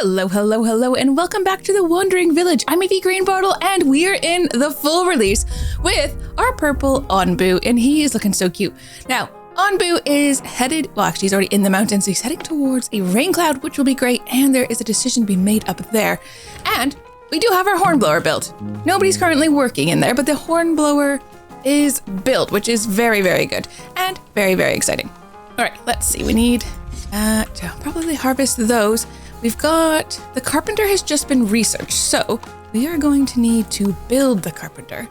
Hello, hello, hello, and welcome back to the Wandering Village. I'm Evie Greenbottle, and we are in the full release with our purple Onbu, and he is looking so cute. Now, Onbu is headed, well, actually, he's already in the mountains, so he's heading towards a rain cloud, which will be great, and there is a decision to be made up there. And we do have our hornblower built. Nobody's currently working in there, but the hornblower is built, which is very, very good, and very, very exciting. All right, let's see. We need to probably harvest those. We've got, the carpenter has just been researched, so we are going to need to build the carpenter.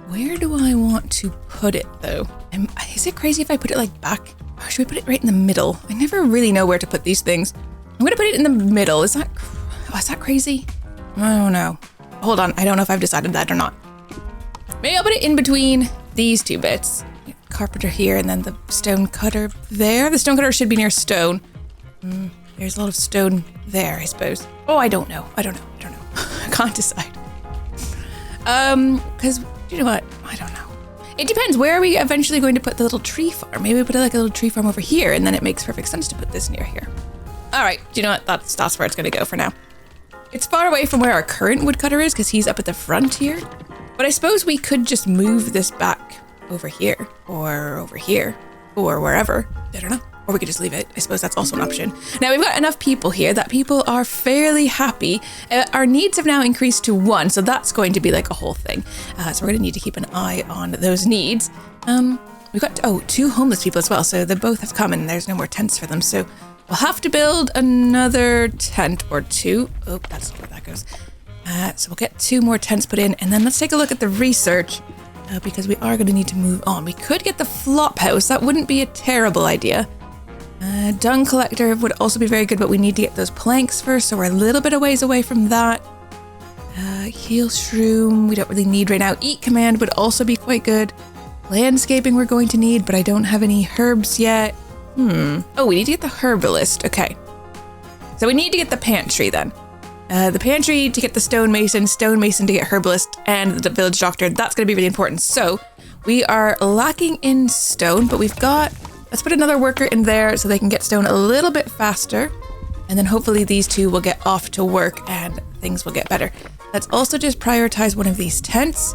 Where do I want to put it though? Is it crazy if I put it like back? Or should we put it right in the middle? I never really know where to put these things. I'm gonna put it in the middle. Is that crazy? I don't know. Hold on, I don't know if I've decided that or not. Maybe I'll put it in between these two bits. Carpenter here and then the stone cutter there. The stone cutter should be near stone. There's a lot of stone there, I suppose. Oh, I don't know. I can't decide. Because, you know what? I don't know. It depends. Where are we eventually going to put the little tree farm? Maybe we put like a little tree farm over here, and then it makes perfect sense to put this near here. All right. Do you know what? That's where it's going to go for now. It's far away from where our current woodcutter is, because he's up at the front here. But I suppose we could just move this back over here, or wherever. I don't know. Or we could just leave it. I suppose that's also an option. Now we've got enough people here that people are fairly happy. Our needs have now increased to 1, so that's going to be like a whole thing. So we're going to need to keep an eye on those needs. We've got 2 homeless people as well, so they both have come and there's no more tents for them. So we'll have to build another tent or 2. Oh, that's where that goes. So we'll get 2 more tents put in, and then let's take a look at the research because we are going to need to move on. We could get the flop house. That wouldn't be a terrible idea. Dung collector would also be very good, but we need to get those planks first, so we're a little bit of ways away from that. Heal shroom, we don't really need right now. Eat command would also be quite good. Landscaping we're going to need, but I don't have any herbs yet. Oh, we need to get the herbalist. Okay. So we need to get the pantry then. The pantry to get the stonemason to get herbalist, and the village doctor. That's going to be really important. So we are lacking in stone, but we've got... Let's put another worker in there so they can get stone a little bit faster. And then hopefully these 2 will get off to work and things will get better. Let's also just prioritize one of these tents.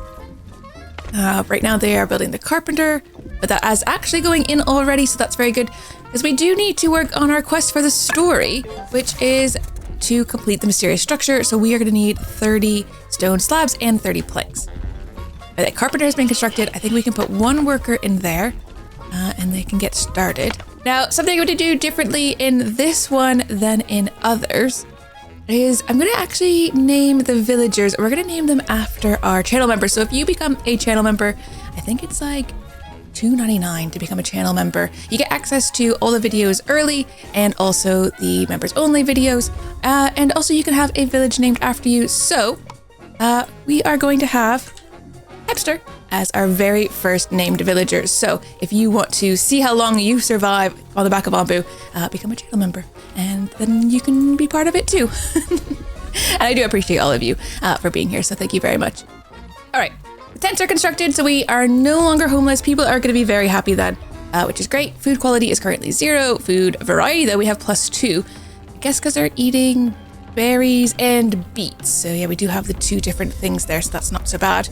Right now they are building the carpenter, but that is actually going in already, so that's very good. Because we do need to work on our quest for the story, which is to complete the mysterious structure. So we are going to need 30 stone slabs and 30 planks. The carpenter has been constructed. I think we can put 1 worker in there. And they can get started. Now, something I'm going to do differently in this one than in others is I'm going to actually name the villagers. We're going to name them after our channel members. So if you become a channel member, I think it's like $2.99 to become a channel member. You get access to all the videos early and also the members only videos. And also you can have a village named after you. So we are going to have Hipster as our very first named villager. So if you want to see how long you survive on the back of Onbu, become a channel member and then you can be part of it too. And I do appreciate all of you for being here, so thank you very much. All right, the tents are constructed, so we are no longer homeless. People are going to be very happy then, which is great. Food quality is currently 0. Food variety though, we have +2. I guess because they're eating berries and beets. So yeah, we do have the 2 different things there, so that's not so bad.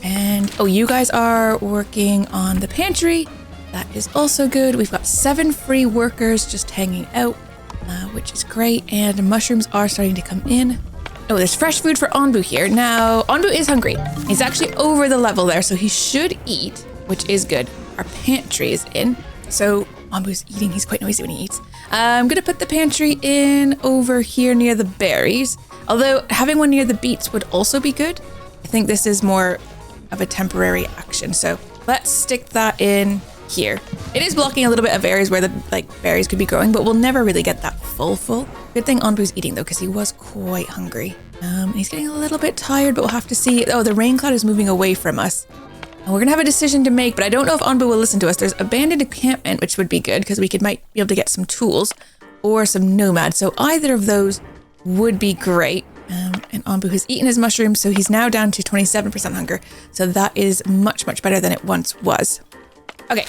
And, you guys are working on the pantry. That is also good. We've got 7 free workers just hanging out, which is great. And mushrooms are starting to come in. Oh, there's fresh food for Onbu here. Now, Onbu is hungry. He's actually over the level there, so he should eat, which is good. Our pantry is in. So Onbu's eating. He's quite noisy when he eats. I'm going to put the pantry in over here near the berries. Although having one near the beets would also be good. I think this is more of a temporary action, so let's stick that in here. It is blocking a little bit of areas where the berries could be growing, but we'll never really get that full. Good thing Onbu's eating though, because he was quite hungry. He's getting a little bit tired, but we'll have to see. Oh, the rain cloud is moving away from us, and we're gonna have a decision to make. But I don't know if Onbu will listen to us. There's abandoned encampment, which would be good because we might be able to get some tools or some nomads. So either of those would be great. And Onbu has eaten his mushrooms, so he's now down to 27% hunger. So that is much, much better than it once was. Okay,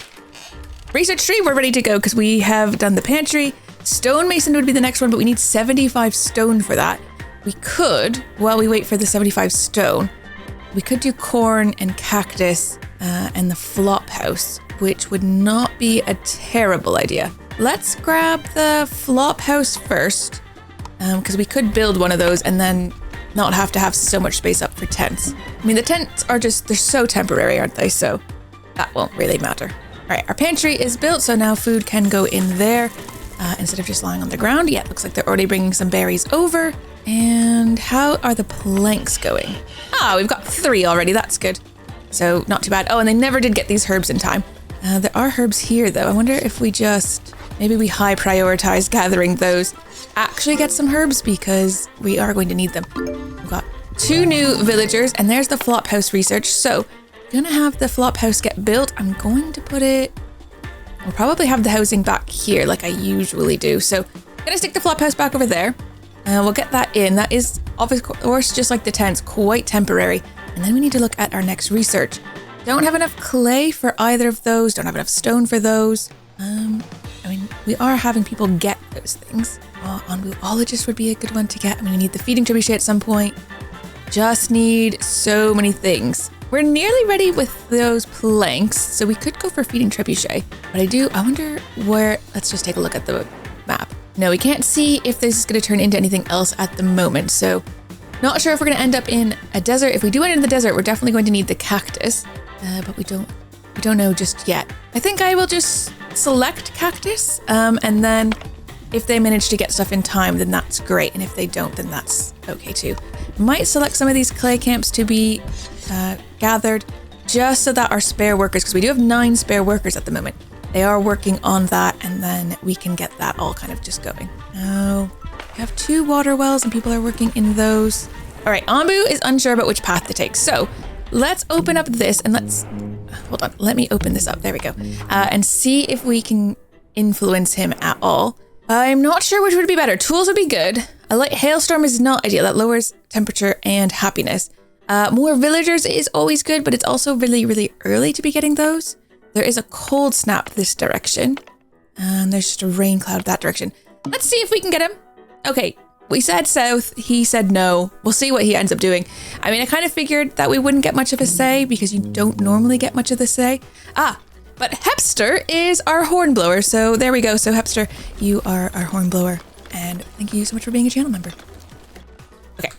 research tree, we're ready to go because we have done the pantry. Stonemason would be the next one, but we need 75 stone for that. We could, while we wait for the 75 stone, we could do corn and cactus and the flop house, which would not be a terrible idea. Let's grab the flop house first, because we could build one of those and then not have to have so much space up for tents. I mean, the tents are just, they're so temporary, aren't they? So that won't really matter. All right, our pantry is built, so now food can go in there instead of just lying on the ground. Yeah, it looks like they're already bringing some berries over. And how are the planks going? Ah, we've got 3 already. That's good. So not too bad. Oh, and they never did get these herbs in time. There are herbs here, though. I wonder if we just, maybe we high prioritize gathering those. Actually get some herbs because we are going to need them. We've got 2 new villagers, and there's the flop house research. So I'm gonna have the flop house get built. I'm going to put it, we'll probably have the housing back here like I usually do. So I'm gonna stick the flop house back over there. We'll get that in. That is, of course, just like the tents, quite temporary. And then we need to look at our next research. Don't have enough clay for either of those. Don't have enough stone for those. I mean, we are having people get those things. Oh, Onbuologist would be a good one to get. I mean, we need the feeding trebuchet at some point. Just need so many things. We're nearly ready with those planks, so we could go for feeding trebuchet. But I wonder where, let's just take a look at the map. No, we can't see if this is going to turn into anything else at the moment, so not sure if we're going to end up in a desert. If we do end in the desert, we're definitely going to need the cactus, but we don't know just yet. I think I will just select cactus, and then if they manage to get stuff in time, then that's great, and if they don't, then that's okay too. Might select some of these clay camps to be gathered, just so that our spare workers, because we do have 9 spare workers at the moment, they are working on that, and then we can get that all kind of just going. Now, we have 2 water wells and people are working in those. All right, Onbu is unsure about which path to take. So let's open up this and hold on, let me open this up. There we go. And see if we can influence him at all. I'm not sure which would be better. Tools would be good. A light hailstorm is not ideal. That lowers temperature and happiness. More villagers is always good, but it's also really, really early to be getting those. There is a cold snap this direction, and there's just a rain cloud that direction. Let's see if we can get him. Okay, we said south, he said no. We'll see what he ends up doing. I mean, I kind of figured that we wouldn't get much of a say because you don't normally get much of the say. But Hepster is our hornblower, so there we go. So Hepster, you are our hornblower, and thank you so much for being a channel member. Okay.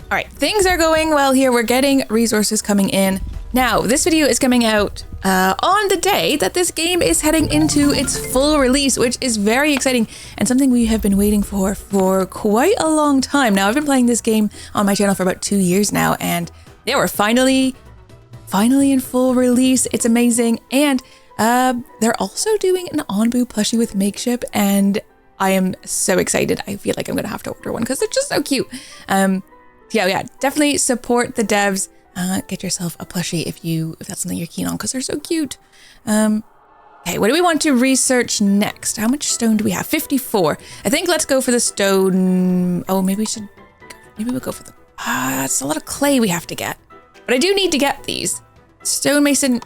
All right, things are going well here. We're getting resources coming in. Now, this video is coming out on the day that this game is heading into its full release, which is very exciting and something we have been waiting for quite a long time. Now, I've been playing this game on my channel for about 2 years now, and yeah, we're finally in full release. It's amazing. And they're also doing an Onbu plushie with Makeship, and I am so excited. I feel like I'm gonna have to order one because they're just so cute. Yeah, definitely support the devs. Get yourself a plushie if that's something you're keen on, because they're so cute. Okay, what do we want to research next? How much stone do we have? 54. I think let's go for the stone. Oh, maybe we'll go for the, it's a lot of clay we have to get. But I do need to get these. Stonemason,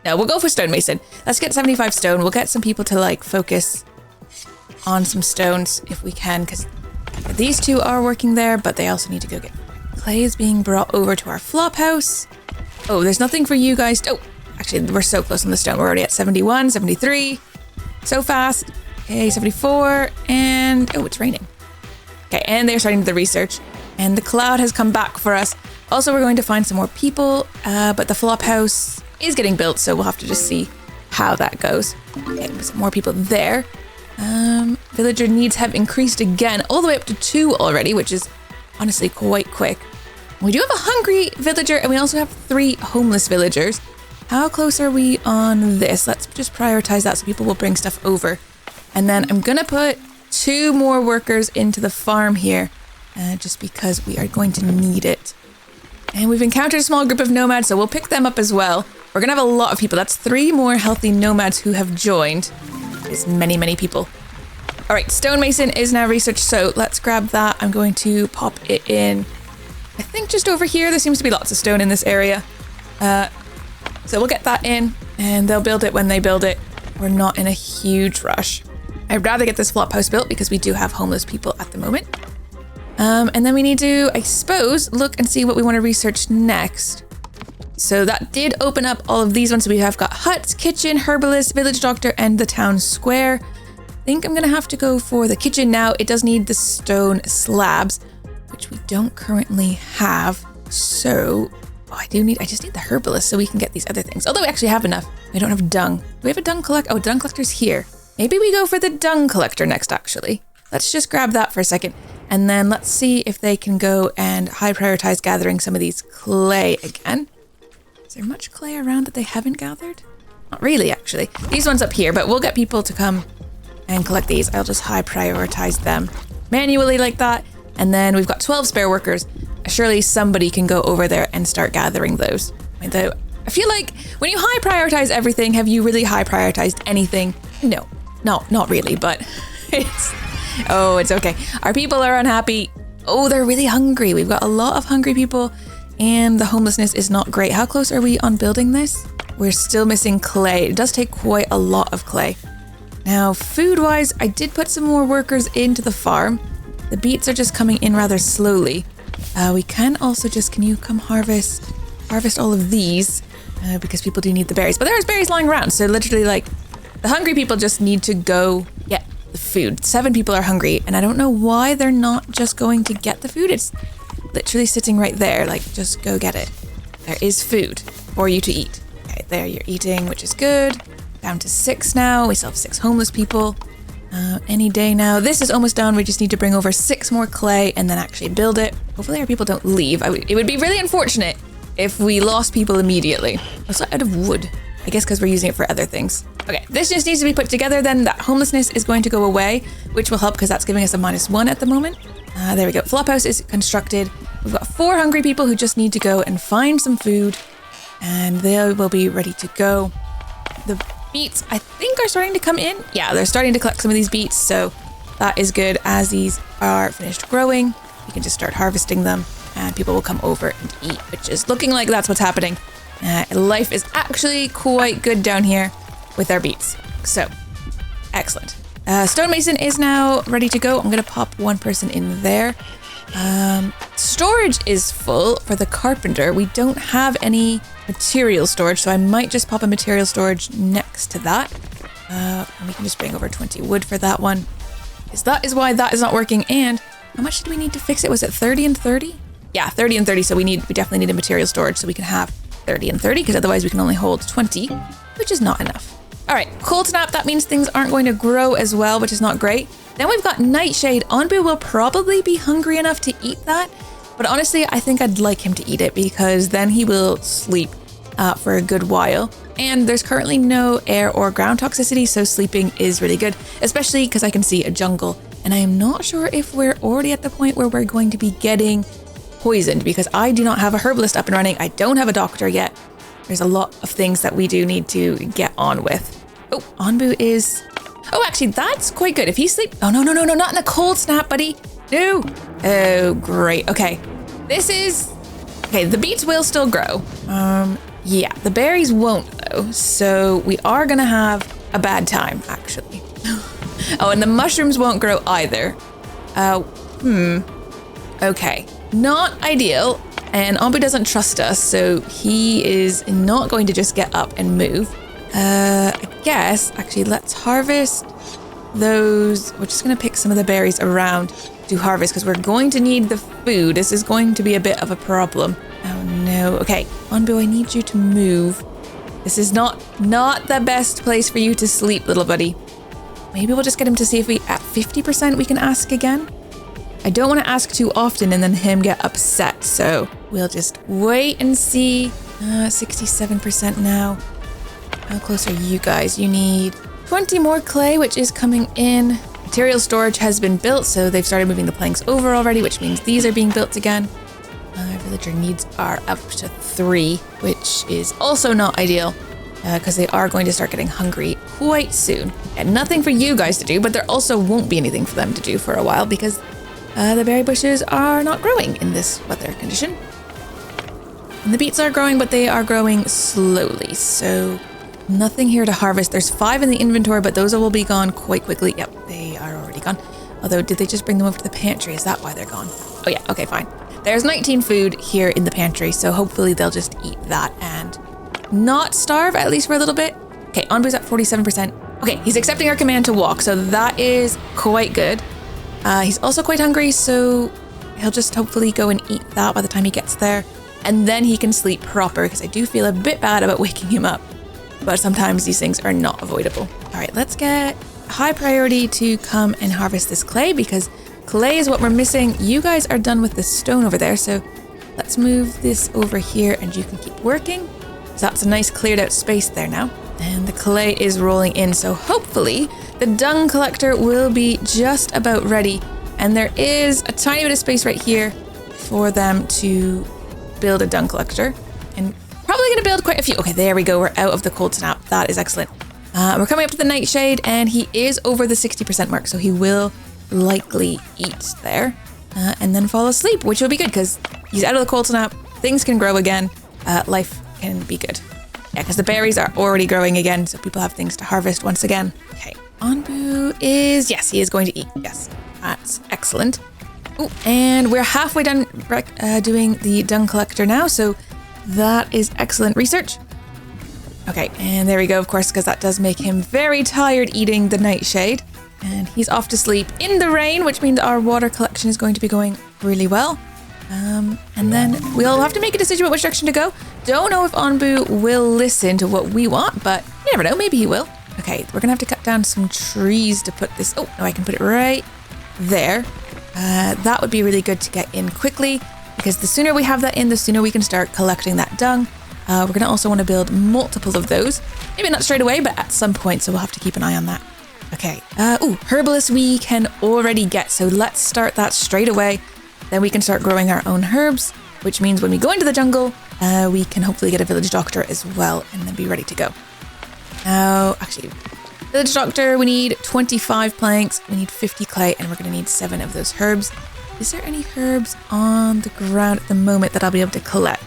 no, we'll go for stonemason. Let's get 75 stone. We'll get some people to like focus on some stones if we can, because these 2 are working there, but they also need to go get clay is being brought over to our flop house. Oh, there's nothing for you guys. Oh, actually, we're so close on the stone. We're already at 71, 73. So fast. Okay, 74. And, oh, it's raining. Okay, and they're starting the research. And the cloud has come back for us. Also, we're going to find some more people, but the flop house is getting built, so we'll have to just see how that goes. Okay, there's more people there. Villager needs have increased again, all the way up to 2 already, which is honestly quite quick. We do have a hungry villager, and we also have 3 homeless villagers. How close are we on this? Let's just prioritize that so people will bring stuff over. And then I'm gonna put 2 more workers into the farm here, just because we are going to need it. And we've encountered a small group of nomads, so we'll pick them up as well. We're gonna have a lot of people. That's 3 more healthy nomads who have joined. There's many, many people. All right, stonemason is now researched, so let's grab that. I'm going to pop it in, I think just over here. There seems to be lots of stone in this area. So we'll get that in, and they'll build it when they build it. We're not in a huge rush. I'd rather get this flop house built because we do have homeless people at the moment. And then we need to, I suppose, look and see what we want to research next. So that did open up all of these ones. So we have got huts, kitchen, herbalist, village doctor, and the town square. I think I'm going to have to go for the kitchen now. It does need the stone slabs, which we don't currently have. So I just need the herbalist so we can get these other things. Although we actually have enough. We don't have dung. Do we have a dung collector? Oh, dung collector's here. Maybe we go for the dung collector next, actually. Let's just grab that for a second. And then let's see if they can go and high prioritize gathering some of these clay again. Is there much clay around that they haven't gathered? Not really, actually. These ones up here, but we'll get people to come and collect these. I'll just high prioritize them manually like that. And then we've got 12 spare workers. Surely somebody can go over there and start gathering those. Though I feel like when you high prioritize everything, have you really high prioritized anything? No, not really, but it's okay. Our people are unhappy. Oh, they're really hungry. We've got a lot of hungry people and the homelessness is not great. How close are we on building this? We're still missing clay. It does take quite a lot of clay. Now, food-wise, I did put some more workers into the farm. The beets are just coming in rather slowly. We can also can you come harvest all of these because people do need the berries. But there's berries lying around. So literally the hungry people just need to go get the food. 7 people are hungry and I don't know why they're not just going to get the food. It's literally sitting right there. Just go get it. There is food for you to eat. Okay, there you're eating, which is good. Down to 6 now. We still have 6 homeless people. Any day now. This is almost done. We just need to bring over 6 more clay and then actually build it. Hopefully our people don't leave. It would be really unfortunate if we lost people immediately. It's out of wood. I guess because we're using it for other things. Okay, this just needs to be put together then. That homelessness is going to go away, which will help because that's giving us a -1 at the moment. There we go. Flophouse is constructed. We've got 4 hungry people who just need to go and find some food and they will be ready to go. The beets, I think, are starting to come in. Yeah, they're starting to collect some of these beets, so that is good. As these are finished growing, we can just start harvesting them and people will come over and eat, which is looking like that's what's happening. Life is actually quite good down here with our beets. So, excellent. Stonemason is now ready to go. I'm going to pop 1 person in there. Storage is full for the carpenter. We don't have any material storage, so I might just pop a material storage next to that. And we can just bring over 20 wood for that one. Because that is why that is not working. And how much did we need to fix it? Was it 30 and 30? Yeah, 30 and 30. So we definitely need a material storage so we can have 30 and 30, because otherwise we can only hold 20, which is not enough. All right, cold snap. That means things aren't going to grow as well, which is not great. Then we've got nightshade. Onbu will probably be hungry enough to eat that. But honestly, I think I'd like him to eat it because then he will sleep for a good while. And there's currently no air or ground toxicity, so sleeping is really good, especially because I can see a jungle. And I am not sure if we're already at the point where we're going to be getting poisoned because I do not have a herbalist up and running. I don't have a doctor yet. There's a lot of things that we do need to get on with. Oh, Onbu is... Oh, actually, that's quite good. If he sleeps... Oh, no, not in a cold snap, buddy. No. Oh, great. Okay. This is... Okay, the beets will still grow. Yeah, the berries won't, though. So we are going to have a bad time, actually. Oh, and the mushrooms won't grow either. Okay. Not ideal. And Onbu doesn't trust us, so he is not going to just get up and move. I guess, actually, let's harvest those. We're just going to pick some of the berries around to harvest because we're going to need the food. This is going to be a bit of a problem. Oh, no. Okay, Onbu, I need you to move. This is not the best place for you to sleep, little buddy. Maybe we'll just get him to see if we, at 50%, we can ask again. I don't want to ask too often and then him get upset, so we'll just wait and see. 67% now. How close are you guys? You need 20 more clay, which is coming in. Material storage has been built, so they've started moving the planks over already, which means these are being built again. Villager needs are up to 3, which is also not ideal because they are going to start getting hungry quite soon. And nothing for you guys to do, but there also won't be anything for them to do for a while because the berry bushes are not growing in this weather condition. And the beets are growing, but they are growing slowly. So Nothing here to harvest. There's 5 in the inventory, but those will be gone quite quickly. Yep, they are already gone. Although, did they just bring them over to the pantry? Is that why they're gone? Oh yeah, okay, fine. There's 19 food here in the pantry, so hopefully they'll just eat that and not starve, at least for a little bit. Okay, Onbu's at 47%. Okay, he's accepting our command to walk, so that is quite good. He's also quite hungry, so he'll just hopefully go and eat that by the time he gets there. And then he can sleep proper, because I do feel a bit bad about waking him up. But sometimes these things are not avoidable. All right, let's get high priority to come and harvest this clay, because clay is what we're missing. You guys are done with the stone over there, so let's move this over here and you can keep working. So that's a nice cleared out space there now. And the clay is rolling in, so hopefully the dung collector will be just about ready. And there is a tiny bit of space right here for them to build a dung collector. And probably going to build quite a few. Okay, there we go. We're out of the cold snap. That is excellent. We're coming up to the nightshade, and he is over the 60% mark, so he will likely eat there and then fall asleep, which will be good because he's out of the cold snap. Things can grow again. Life can be good. Yeah, because the berries are already growing again, so people have things to harvest once again. Okay, Onbu is, yes, he is going to eat. Yes, that's excellent. Ooh, and we're halfway done doing the dung collector now, so that is excellent research. Okay, and there we go, of course, because that does make him very tired eating the nightshade. And he's off to sleep in the rain, which means our water collection is going to be going really well. And then we'll have to make a decision about which direction to go. Don't know if Onbu will listen to what we want, but you never know, maybe he will. Okay, we're gonna have to cut down some trees to put this. Oh, no, I can put it right there. That would be really good to get in quickly, because the sooner we have that in, the sooner we can start collecting that dung. We're gonna also want to build multiple of those. Maybe not straight away, but at some point, so we'll have to keep an eye on that. Okay, herbalist we can already get, so let's start that straight away. Then we can start growing our own herbs, which means when we go into the jungle, we can hopefully get a village doctor as well and then be ready to go. Now, actually, village doctor, we need 25 planks, we need 50 clay, and we're going to need 7 of those herbs. Is there any herbs on the ground at the moment that I'll be able to collect?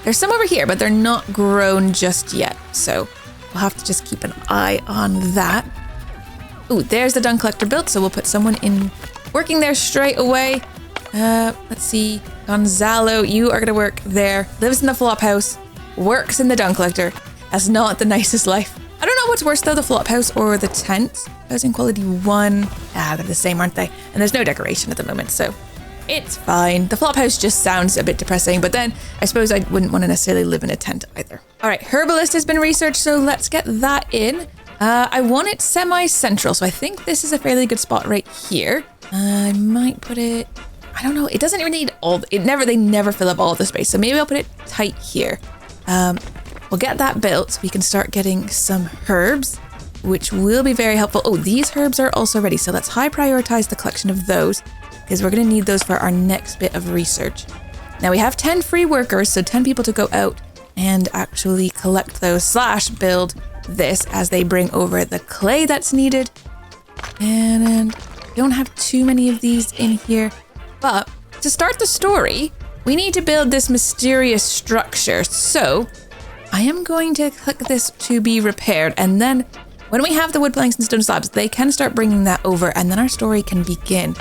There's some over here, but they're not grown just yet, so we'll have to just keep an eye on that. Ooh, there's the dung collector built, so we'll put someone in working there straight away. Let's see, Gonzalo, you are gonna work there. Lives in the flop house, works in the dung collector. That's not the nicest life. I don't know what's worse though, the flop house or the tent. Housing quality 1. They're the same, aren't they? And there's no decoration at the moment, so it's fine. The flop house just sounds a bit depressing, but then I suppose I wouldn't want to necessarily live in a tent either. All right, herbalist has been researched, so let's get that in. I want it semi-central, so I think this is a fairly good spot right here. I might put it, I don't know, it doesn't even need they never fill up all the space, so maybe I'll put it tight here. We'll get that built so we can start getting some herbs, which will be very helpful. Oh, these herbs are also ready, so let's high prioritize the collection of those, because we're going to need those for our next bit of research. Now we have 10 free workers, so 10 people to go out and actually collect those / build this as they bring over the clay that's needed. And don't have too many of these in here, but to start the story, we need to build this mysterious structure. So I am going to click this to be repaired, and then when we have the wood planks and stone slabs, they can start bringing that over, and then our story can begin.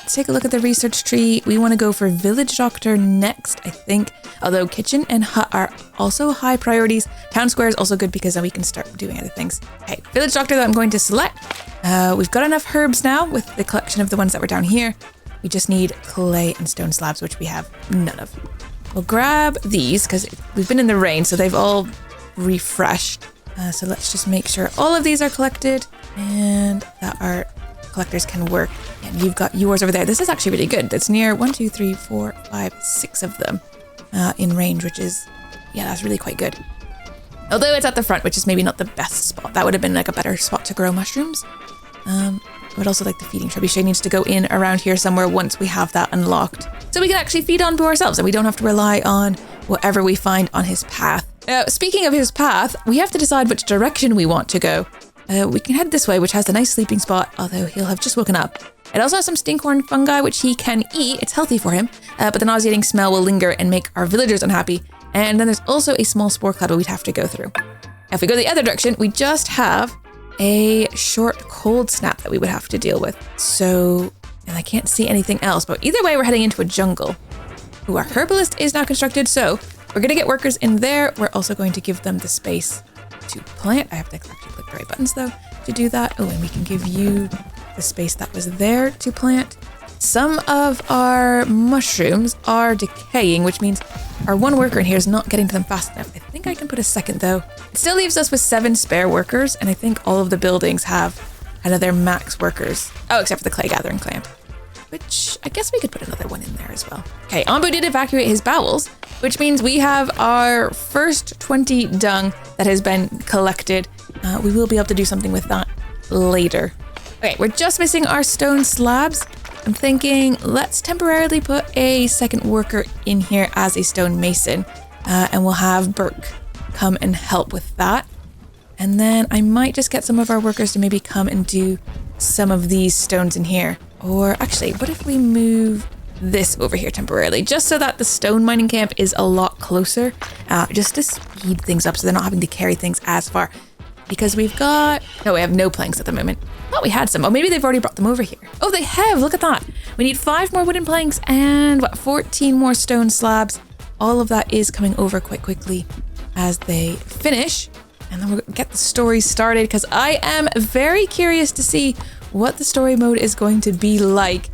Let's take a look at the research tree. We want to go for village doctor next, I think. Although kitchen and hut are also high priorities. Town square is also good because then we can start doing other things. Okay, village doctor that I'm going to select. We've got enough herbs now with the collection of the ones that were down here. We just need clay and stone slabs, which we have none of. We'll grab these because we've been in the rain, so they've all refreshed. So let's just make sure all of these are collected and that our collectors can work. And you've got yours over there. This is actually really good. It's near 1, 2, 3, 4, 5, 6 of them in range, which is, yeah, that's really quite good. Although it's at the front, which is maybe not the best spot. That would have been like a better spot to grow mushrooms. I would also like the feeding trebuchet needs to go in around here somewhere once we have that unlocked. So we can actually feed Onbu ourselves and we don't have to rely on whatever we find on his path. Speaking of his path, we have to decide which direction we want to go. We can head this way, which has a nice sleeping spot, although he'll have just woken up. It also has some stinkhorn fungi, which he can eat. It's healthy for him, but the nauseating smell will linger and make our villagers unhappy. And then there's also a small spore cloud we'd have to go through. If we go the other direction, we just have a short cold snap that we would have to deal with. So, and I can't see anything else, but either way, we're heading into a jungle. Ooh, our herbalist is now constructed, so we're gonna get workers in there. We're also going to give them the space to plant. I have to actually click the right buttons though to do that. Oh, and we can give you the space that was there to plant. Some of our mushrooms are decaying, which means our one worker in here is not getting to them fast enough. I think I can put a second though. It still leaves us with 7 spare workers, and I think all of the buildings have kind of their max workers. Oh, except for the clay gathering clamp, which I guess we could put another one in there as well. Okay, Onbu did evacuate his bowels, which means we have our first 20 dung that has been collected. We will be able to do something with that later. Okay, we're just missing our stone slabs. I'm thinking let's temporarily put a second worker in here as a stone mason, and we'll have Burke come and help with that. And then I might just get some of our workers to maybe come and do some of these stones in here. Or actually, what if we move this over here temporarily, just so that the stone mining camp is a lot closer, just to speed things up so they're not having to carry things as far. Because we have no planks at the moment. Thought we had some. Oh, maybe they've already brought them over here. Oh, they have. Look at that. We need 5 more wooden planks and 14 more stone slabs. All of that is coming over quite quickly as they finish. And then we'll get the story started, because I am very curious to see what the story mode is going to be like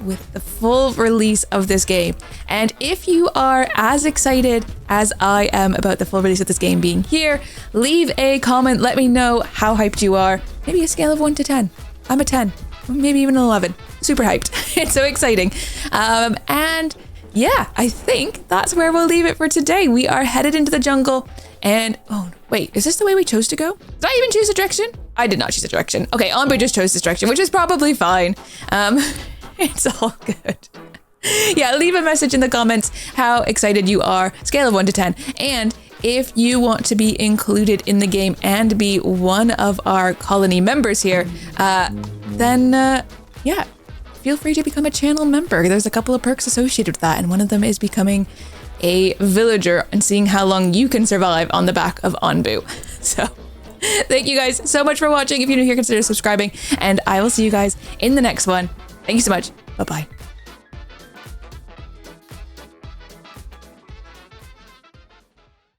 with the full release of this game. And if you are as excited as I am about the full release of this game being here, leave a comment. Let me know how hyped you are. Maybe a scale of 1 to 10. I'm a 10, maybe even an 11. Super hyped. It's so exciting. And yeah, I think that's where we'll leave it for today. We are headed into the jungle, and oh wait, is this the way we chose to go? Did I even choose a direction? I did not choose a direction. Okay, Onbu just chose this direction, which is probably fine. It's all good. Yeah, leave a message in the comments how excited you are, scale of 1 to 10. And if you want to be included in the game and be one of our colony members here, then yeah, feel free to become a channel member. There's a couple of perks associated with that, and one of them is becoming a villager and seeing how long you can survive on the back of Onbu. So thank you guys so much for watching. If you're new here, consider subscribing, and I will see you guys in the next one. Thank you so much. Bye-bye.